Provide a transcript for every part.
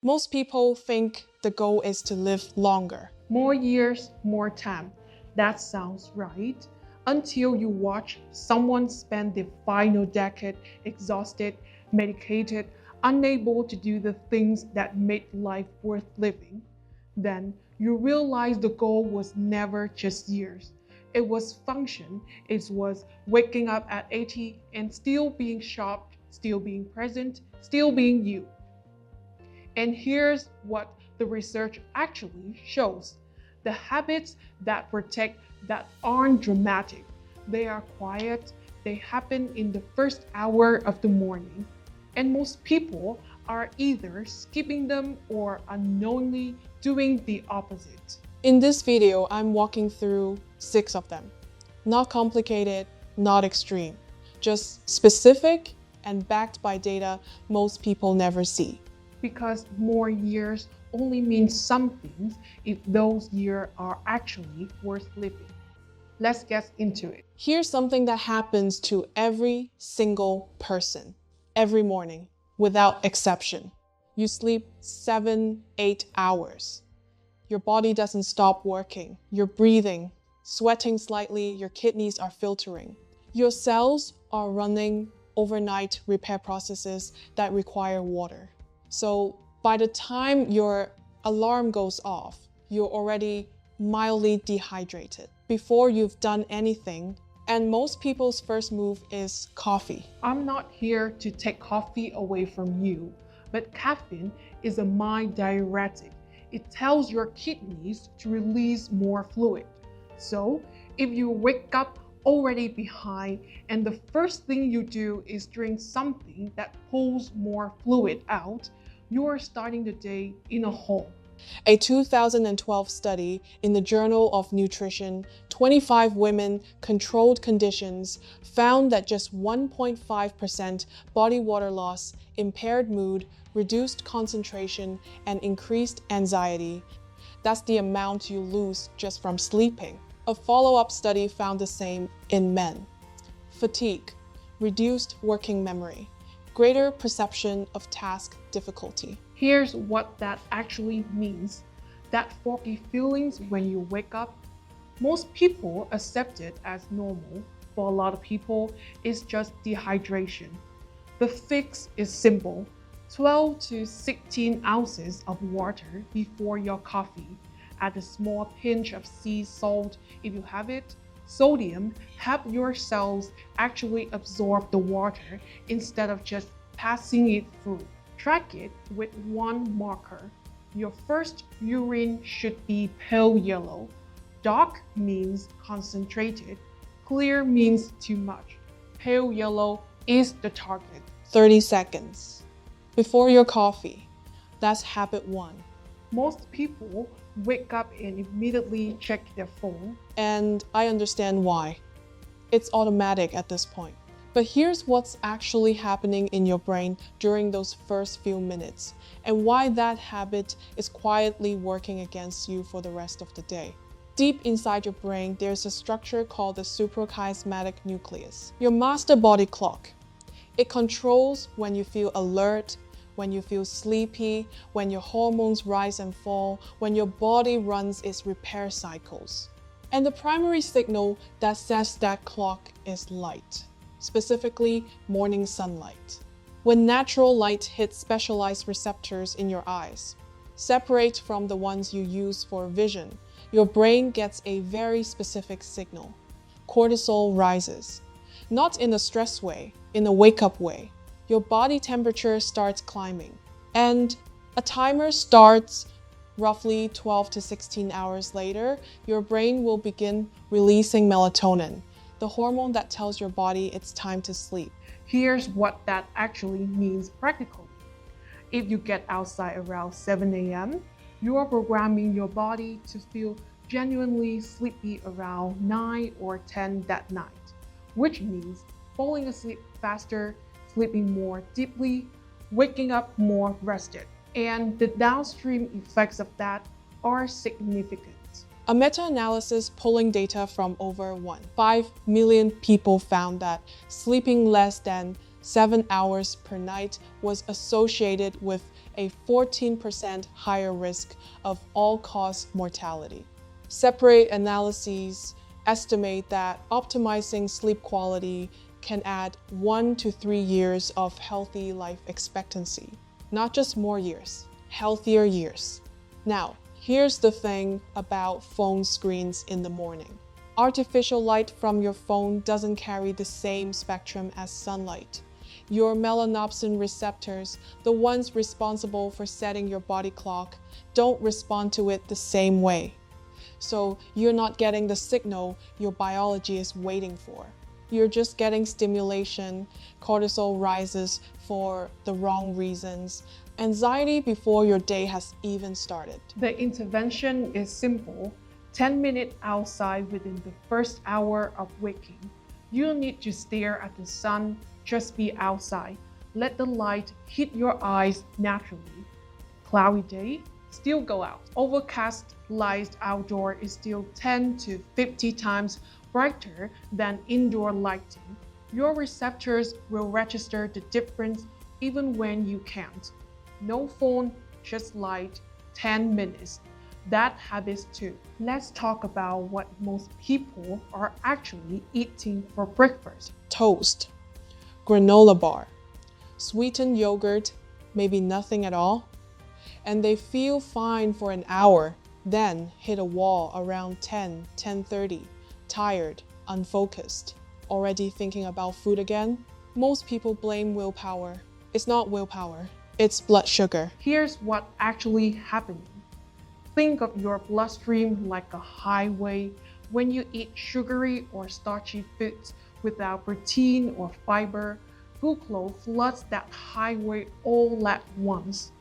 Most people think the goal is to live longer. More years, more time. That sounds right. Until you watch someone spend the final decade exhausted, medicated, unable to do the things that made life worth living. Then you realize the goal was never just years. It was function. It was waking up at 80 and still being sharp, still being present, still being you. And here's what the research actually shows. The habits that protect that aren't dramatic. They are quiet, they happen in the first hour of the morning. And most people are either skipping them or unknowingly doing the opposite. In this video, I'm walking through 6 of them. Not complicated, not extreme, just specific and backed by data most people never see. Because more years only means some things if those years are actually worth living. Let's get into it. Here's something that happens to every single person, every morning, without exception. You sleep 7-8 hours. Your body doesn't stop working. You're breathing, sweating slightly, your kidneys are filtering. Your cells are running overnight repair processes that require water. So by the time your alarm goes off, you're already mildly dehydrated before you've done anything. And most people's first move is coffee. I'm not here to take coffee away from you, but caffeine is a mind diuretic. It tells your kidneys to release more fluid. So if you wake up already behind and the first thing you do is drink something that pulls more fluid out, you are starting the day in a hole. A 2012 study in the Journal of Nutrition, 25 women, controlled conditions, found that just 1.5% body water loss, impaired mood, reduced concentration, and increased anxiety. That's the amount you lose just from sleeping. A follow-up study found the same in men. Fatigue, reduced working memory, greater perception of task difficulty. Here's what that actually means. That foggy feelings when you wake up, most people accept it as normal. For a lot of people, it's just dehydration. The fix is simple. 12 to 16 ounces of water before your coffee. Add a small pinch of sea salt if you have it. Sodium help your cells actually absorb the water instead of just passing it through. Track it with one marker. Your first urine should be pale yellow. Dark means concentrated. Clear means too much. Pale yellow is the target. 30 seconds. Before your coffee. That's habit 1. Most people wake up and immediately check their phone. And I understand why. It's automatic at this point. But here's what's actually happening in your brain during those first few minutes, and why that habit is quietly working against you for the rest of the day. Deep inside your brain, there's a structure called the suprachiasmatic nucleus, your master body clock. It controls when you feel alert, when you feel sleepy, when your hormones rise and fall, when your body runs its repair cycles. And the primary signal that sets that clock is light. Specifically morning sunlight. When natural light hits specialized receptors in your eyes, separate from the ones you use for vision, your brain gets a very specific signal. Cortisol rises. Not in a stress way, in a wake-up way. Your body temperature starts climbing. And a timer starts roughly 12 to 16 hours later. Your brain will begin releasing melatonin, the hormone that tells your body it's time to sleep. Here's what that actually means practically. If you get outside around 7 a.m., you are programming your body to feel genuinely sleepy around 9 or 10 that night, which means falling asleep faster, sleeping more deeply, waking up more rested. And the downstream effects of that are significant. A meta-analysis pulling data from over 5 million people found that sleeping less than 7 hours per night was associated with a 14% higher risk of all-cause mortality. Separate analyses estimate that optimizing sleep quality can add 1 to 3 years of healthy life expectancy. Not just more years, healthier years. Now, here's the thing about phone screens in the morning. Artificial light from your phone doesn't carry the same spectrum as sunlight. Your melanopsin receptors, the ones responsible for setting your body clock, don't respond to it the same way. So you're not getting the signal your biology is waiting for. You're just getting stimulation, cortisol rises for the wrong reasons, anxiety before your day has even started. The intervention is simple. 10 minutes outside within the first hour of waking. You don't need to stare at the sun, just be outside. Let the light hit your eyes naturally. Cloudy day, still go out. Overcast light outdoor is still 10 to 50 times brighter than indoor lighting. Your receptors will register the difference even when you can't. No phone, just light, 10 minutes. That habits too. Let's talk about what most people are actually eating for breakfast. Toast, granola bar, sweetened yogurt, maybe nothing at all. And they feel fine for an hour, then hit a wall around 10:30, tired, unfocused. Already thinking about food again? Most people blame willpower. It's not willpower, it's blood sugar. Here's what actually happening. Think of your bloodstream like a highway. When you eat sugary or starchy foods without protein or fiber, glucose floods that highway all at once.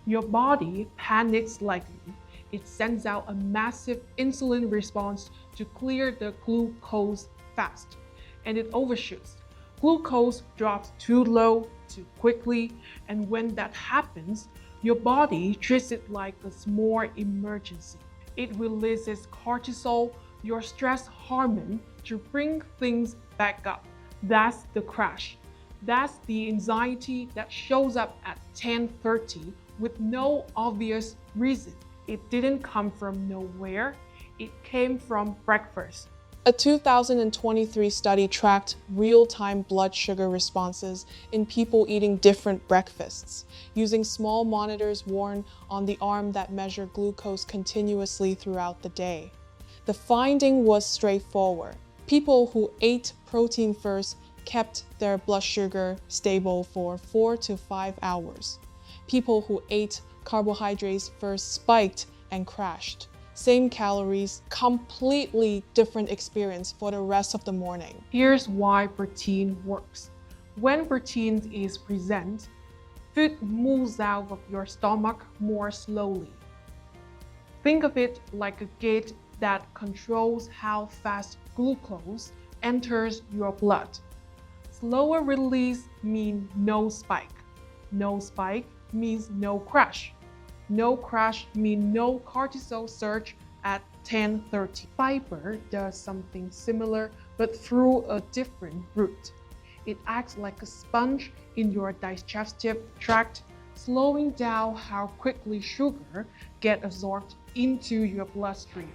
Your body panics slightly. It sends out a massive insulin response to clear the glucose fast, and it overshoots. Glucose drops too low, too quickly, and when that happens, your body treats it like a small emergency. It releases cortisol, your stress hormone, to bring things back up. That's the crash. That's the anxiety that shows up at 10:30 with no obvious reason. It didn't come from nowhere. It came from breakfast. A 2023 study tracked real-time blood sugar responses in people eating different breakfasts, using small monitors worn on the arm that measure glucose continuously throughout the day. The finding was straightforward. People who ate protein first kept their blood sugar stable for 4 to 5 hours. People who ate carbohydrates first spiked and crashed. Same calories, completely different experience for the rest of the morning. Here's why protein works. When protein is present, food moves out of your stomach more slowly. Think of it like a gate that controls how fast glucose enters your blood. Slower release means no spike. No spike means no crash. No crash means no cortisol surge at 10:30. Fiber does something similar, but through a different route. It acts like a sponge in your digestive tract, slowing down how quickly sugar gets absorbed into your bloodstream.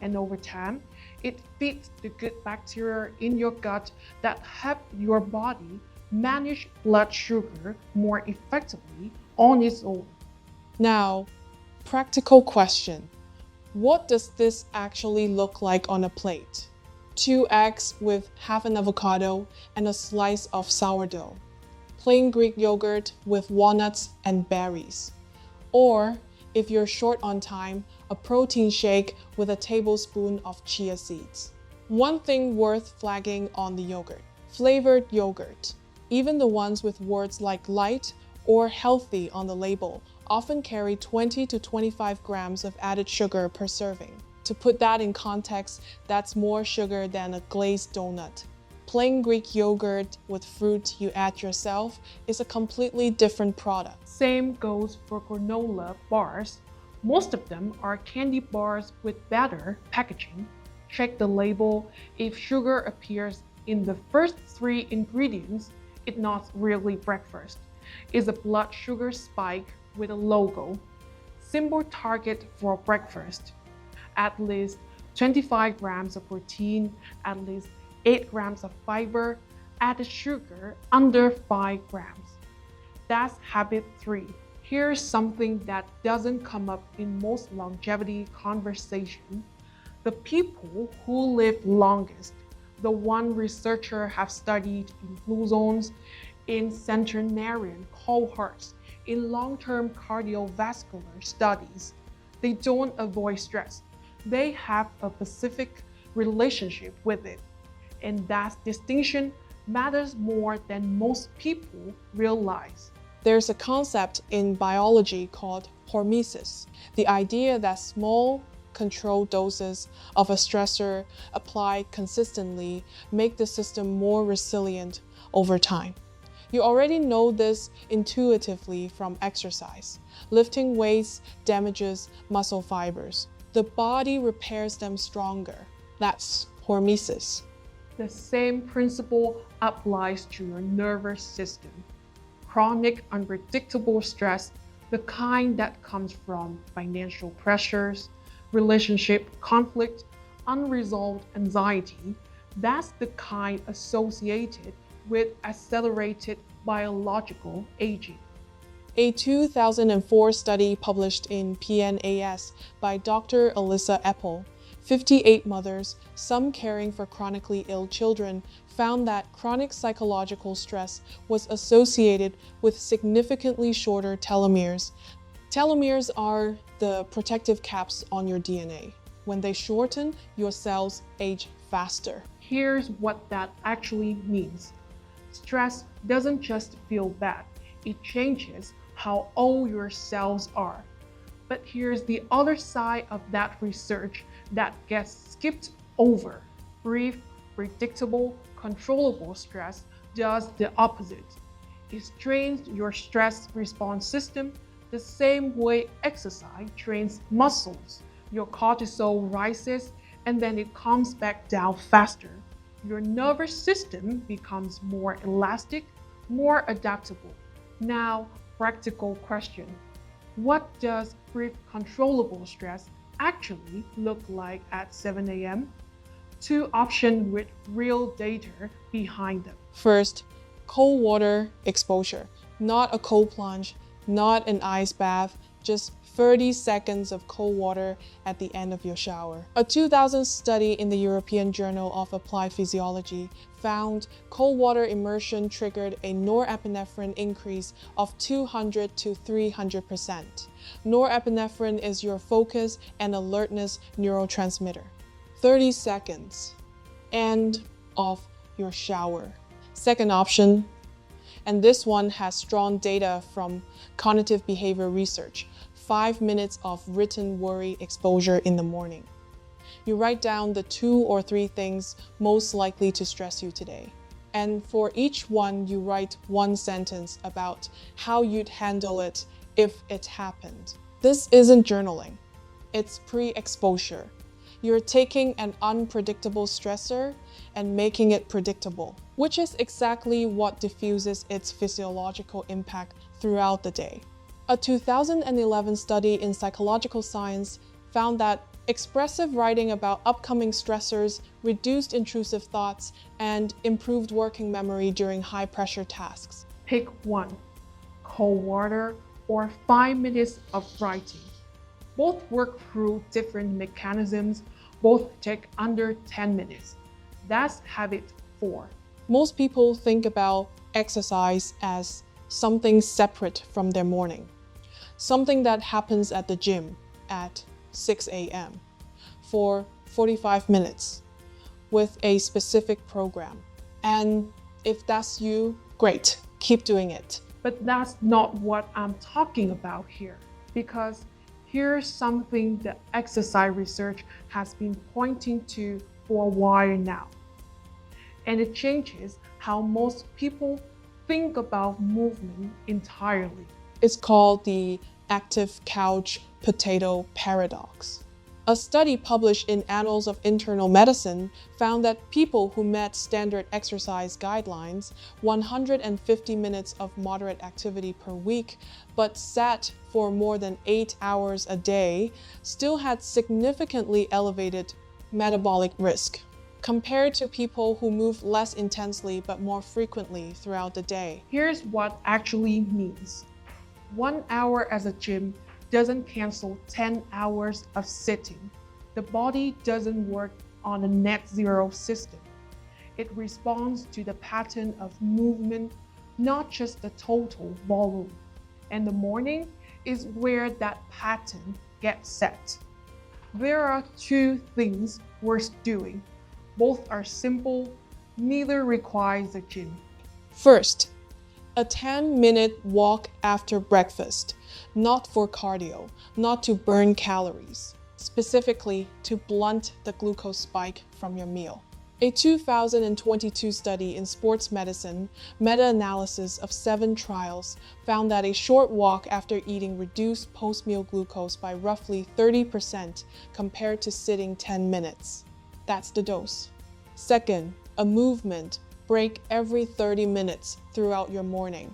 And over time, it feeds the good bacteria in your gut that help your body manage blood sugar more effectively on its own. Now, practical question. What does this actually look like on a plate? 2 eggs with half an avocado and a slice of sourdough. Plain Greek yogurt with walnuts and berries. Or, if you're short on time, a protein shake with a tablespoon of chia seeds. One thing worth flagging on the yogurt. Flavored yogurt. Even the ones with words like light or healthy on the label often carry 20 to 25 grams of added sugar per serving. To put that in context, that's more sugar than a glazed donut. Plain Greek yogurt with fruit you add yourself is a completely different product. Same goes for granola bars. Most of them are candy bars with better packaging. Check the label. If sugar appears in the first 3 ingredients, it's not really breakfast. It's a blood sugar spike with a logo. Simple target for breakfast. At least 25 grams of protein, at least 8 grams of fiber, added sugar under 5 grams. That's habit 3. Here's something that doesn't come up in most longevity conversation. The people who live longest, the one researchers have studied in blue zones, in centenarian cohorts, in long-term cardiovascular studies, they don't avoid stress. They have a specific relationship with it. And that distinction matters more than most people realize. There's a concept in biology called hormesis, the idea that small, controlled doses of a stressor applied consistently make the system more resilient over time. You already know this intuitively from exercise. Lifting weights damages muscle fibers. The body repairs them stronger. That's hormesis. The same principle applies to your nervous system. Chronic, unpredictable stress, the kind that comes from financial pressures, relationship conflict, unresolved anxiety, that's the kind associated with accelerated biological aging. A 2004 study published in PNAS by Dr. Alyssa Epple, 58 mothers, some caring for chronically ill children, found that chronic psychological stress was associated with significantly shorter telomeres. Telomeres are the protective caps on your DNA. When they shorten, your cells age faster. Here's what that actually means. Stress doesn't just feel bad, it changes how old your cells are. But here's the other side of that research that gets skipped over. Brief, predictable, controllable stress does the opposite. It trains your stress response system the same way exercise trains muscles. Your cortisol rises and then it comes back down faster. Your nervous system becomes more elastic, more adaptable. Now, practical question. What does brief controllable stress actually look like at 7 a.m.? 2 options with real data behind them. First, cold water exposure. Not a cold plunge, not an ice bath, just 30 seconds of cold water at the end of your shower. A 2000 study in the European Journal of Applied Physiology found cold water immersion triggered a norepinephrine increase of 200 to 300%. Norepinephrine is your focus and alertness neurotransmitter. 30 seconds. End of your shower. Second option, and this one has strong data from cognitive behavior research, 5 minutes of written worry exposure in the morning. You write down the 2 or 3 things most likely to stress you today. And for each one, you write 1 sentence about how you'd handle it if it happened. This isn't journaling, it's pre-exposure. You're taking an unpredictable stressor and making it predictable, which is exactly what diffuses its physiological impact throughout the day. A 2011 study in Psychological Science found that expressive writing about upcoming stressors reduced intrusive thoughts and improved working memory during high-pressure tasks. Pick one, cold water or 5 minutes of writing. Both work through different mechanisms, both take under 10 minutes. That's habit 4. Most people think about exercise as something separate from their morning, something that happens at the gym at 6 a.m. for 45 minutes with a specific program. And if that's you, great, keep doing it. But that's not what I'm talking about here, because here's something the exercise research has been pointing to for a while now. And it changes how most people think about movement entirely. It's called the active couch potato paradox. A study published in Annals of Internal Medicine found that people who met standard exercise guidelines, 150 minutes of moderate activity per week, but sat for more than 8 hours a day, still had significantly elevated metabolic risk compared to people who moved less intensely but more frequently throughout the day. Here's what actually means. 1 hour as a gym doesn't cancel 10 hours of sitting. The body doesn't work on a net zero system. It responds to the pattern of movement, not just the total volume. And the morning is where that pattern gets set. There are two things worth doing. Both are simple, neither requires a gym. First, a 10-minute walk after breakfast, not for cardio, not to burn calories, specifically to blunt the glucose spike from your meal. A 2022 study in sports medicine, meta-analysis of 7 trials, found that a short walk after eating reduced post-meal glucose by roughly 30% compared to sitting 10 minutes. That's the dose. Second, a movement break every 30 minutes throughout your morning.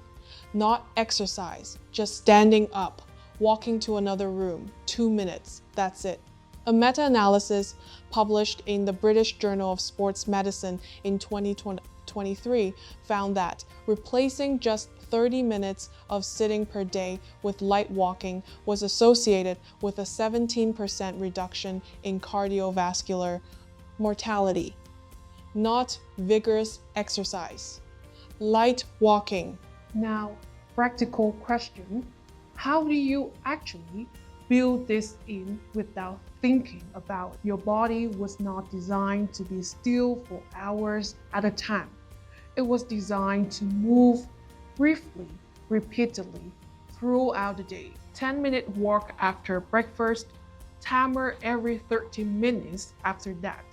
Not exercise, just standing up, walking to another room, 2 minutes, that's it. A meta-analysis published in the British Journal of Sports Medicine in 2023 found that replacing just 30 minutes of sitting per day with light walking was associated with a 17% reduction in cardiovascular mortality. Not vigorous exercise. Light walking. Now, practical question. How do you actually build this in without thinking about your body was not designed to be still for hours at a time. It was designed to move briefly, repeatedly throughout the day. 10-minute walk after breakfast, timer every 30 minutes after that.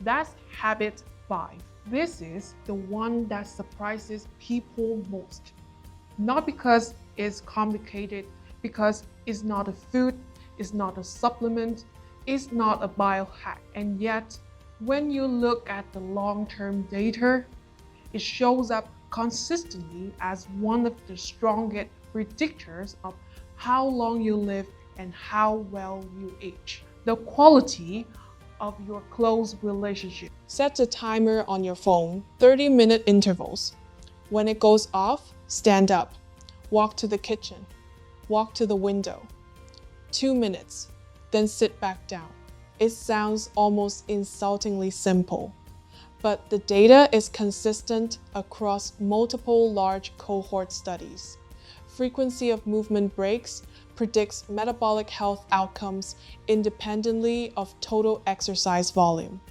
That's habit 5. This is the one that surprises people most. Not because it's complicated, because it's not a food, it's not a supplement, it's not a biohack. And yet, when you look at the long-term data, it shows up consistently as one of the strongest predictors of how long you live and how well you age. The quality of your close relationship. Set a timer on your phone, 30-minute intervals. When it goes off, stand up, walk to the kitchen, walk to the window. 2 minutes, then sit back down. It sounds almost insultingly simple, but the data is consistent across multiple large cohort studies. Frequency of movement breaks predicts metabolic health outcomes independently of total exercise volume.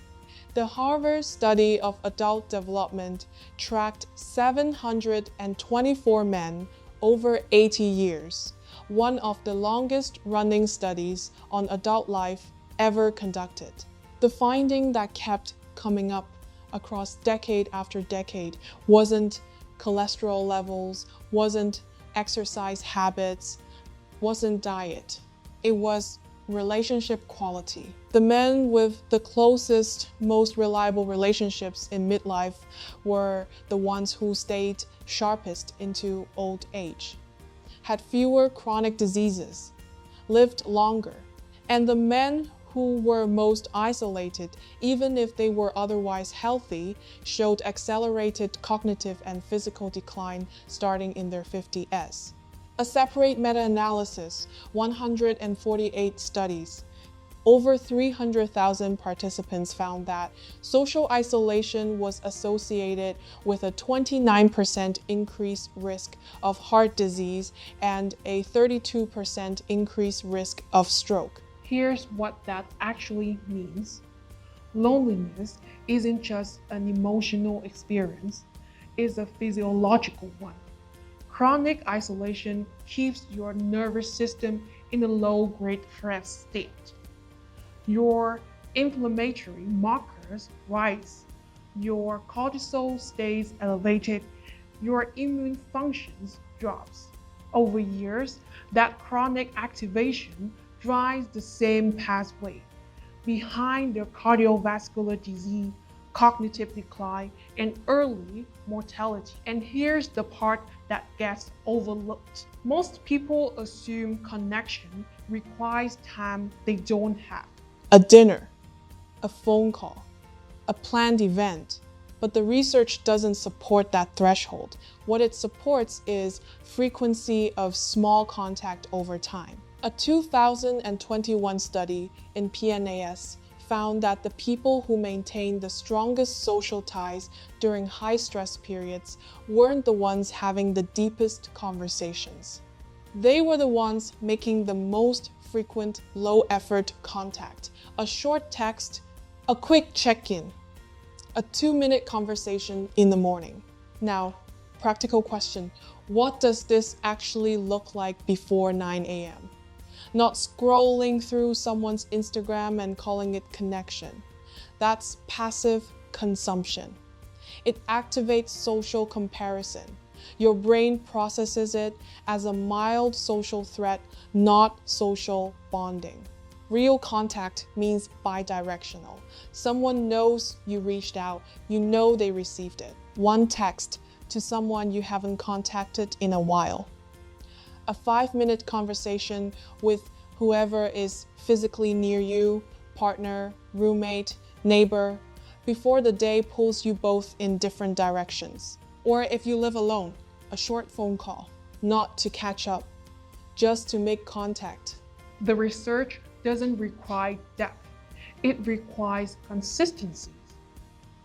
The Harvard study of adult development tracked 724 men over 80 years, one of the longest running studies on adult life ever conducted. The finding that kept coming up across decade after decade wasn't cholesterol levels, wasn't exercise habits, wasn't diet. It was relationship quality. The men with the closest, most reliable relationships in midlife were the ones who stayed sharpest into old age, had fewer chronic diseases, lived longer, and the men who were most isolated, even if they were otherwise healthy, showed accelerated cognitive and physical decline starting in their 50s. A separate meta-analysis, 148 studies, over 300,000 participants found that social isolation was associated with a 29% increased risk of heart disease and a 32% increased risk of stroke. Here's what that actually means. Loneliness isn't just an emotional experience, it's a physiological one. Chronic isolation keeps your nervous system in a low-grade stress state. Your inflammatory markers rise, your cortisol stays elevated, your immune functions drops. Over years, that chronic activation drives the same pathway. behind the cardiovascular disease, cognitive decline, and early mortality. And here's the part that gets overlooked. Most people assume connection requires time they don't have. A dinner, a phone call, a planned event. But the research doesn't support that threshold. What it supports is frequency of small contact over time. A 2021 study in PNAS found that the people who maintained the strongest social ties during high stress periods weren't the ones having the deepest conversations. They were the ones making the most frequent low-effort contact, a short text, a quick check-in, a 2-minute conversation in the morning. Now, practical question, what does this actually look like before 9 a.m.? Not scrolling through someone's Instagram and calling it connection. That's passive consumption. It activates social comparison. Your brain processes it as a mild social threat, not social bonding. Real contact means bidirectional. Someone knows you reached out, you know they received it. One text to someone you haven't contacted in a while. A 5-minute conversation with whoever is physically near you, partner, roommate, neighbor, before the day pulls you both in different directions. Or if you live alone, a short phone call, not to catch up, just to make contact. The research doesn't require depth, it requires consistency.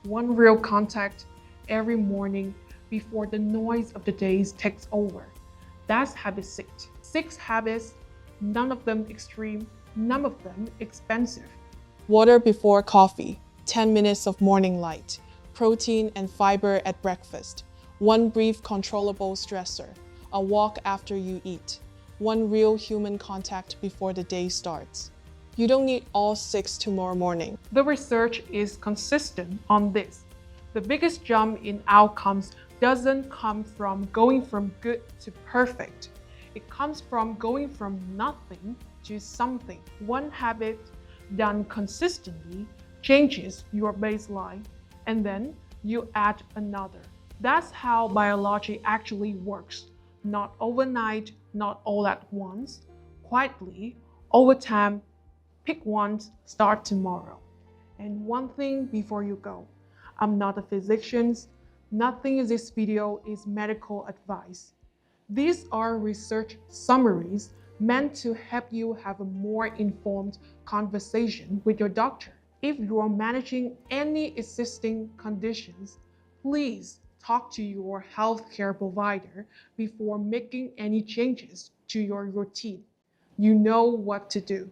One real contact every morning before the noise of the days takes over. That's habit 6. 6 habits, none of them extreme, none of them expensive. Water before coffee, 10 minutes of morning light, protein and fiber at breakfast, one brief controllable stressor, a walk after you eat, one real human contact before the day starts. You don't need all 6 tomorrow morning. The research is consistent on this. The biggest jump in outcomes doesn't come from going from good to perfect. It comes from going from nothing to something. One habit done consistently changes your baseline, and then you add another. That's how biology actually works. Not overnight, not all at once, quietly, over time. Pick one, start tomorrow. And one thing before you go, I'm not a physician. Nothing in this video is medical advice. These are research summaries meant to help you have a more informed conversation with your doctor. If you are managing any existing conditions, please talk to your healthcare provider before making any changes to your routine. You know what to do.